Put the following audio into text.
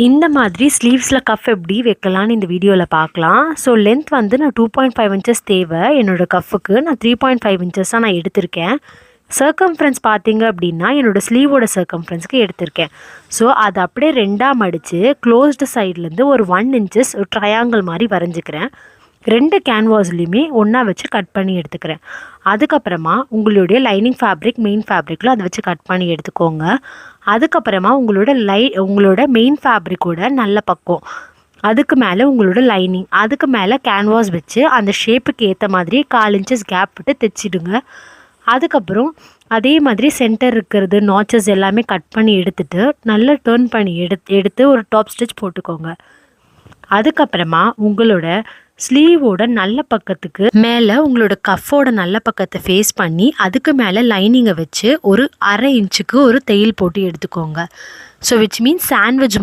இந்த மாதிரி ஸ்லீவ்ஸில் கஃப் எப்படி வைக்கலான்னு இந்த வீடியோவில் பார்க்கலாம். ஸோ லென்த் வந்து நான் 2.5 இன்ச்சஸ் தேவை என்னோடய கஃபுக்கு. நான் 3.5 இன்ச்சஸாக நான் எடுத்திருக்கேன். சர்க்கம்ஃபரன்ஸ் பார்த்தீங்க அப்படின்னா என்னோடய ஸ்லீவோட சர்க்கம்ஃபரன்ஸ்க்கு எடுத்திருக்கேன். ஸோ அதை அப்படியே ரெண்டாக மடித்து க்ளோஸ்டு சைட்லேருந்து ஒரு 1 இன்ச்சஸ் ஒரு ட்ரையாங்கிள் மாதிரி வரைஞ்சிக்கிறேன். 2 கேன்வாஸ்லேயுமே ஒன்றா வச்சு கட் பண்ணி எடுத்துக்கிறேன். அதுக்கப்புறமா உங்களுடைய லைனிங் ஃபேப்ரிக் மெயின் ஃபேப்ரிக்கில் அதை வச்சு கட் பண்ணி எடுத்துக்கோங்க. அதுக்கப்புறமா உங்களோட மெயின் ஃபேப்ரிக்கோட நல்ல பக்கம், அதுக்கு மேலே உங்களோட லைனிங், அதுக்கு மேலே கேன்வாஸ் வச்சு அந்த ஷேப்புக்கு ஏற்ற மாதிரி 4 இன்ச்சஸ் கேப் விட்டு தைச்சிடுங்க. அதுக்கப்புறம் அதே மாதிரி சென்டர் இருக்கிறது நாச்சஸ் எல்லாமே கட் பண்ணி எடுத்துகிட்டு நல்லா டர்ன் பண்ணி எடுத்து ஒரு டாப் ஸ்டிச் போட்டுக்கோங்க. அதுக்கப்புறமா உங்களோட ஸ்லீவோட நல்ல பக்கத்துக்கு மேலே உங்களோட கஃபோட நல்ல பக்கத்தை ஃபேஸ் பண்ணி அதுக்கு மேலே லைனிங்கை வச்சு ஒரு 1/2 இன்ச்சுக்கு ஒரு தையல் போட்டு எடுத்துக்கோங்க. So which means sandwich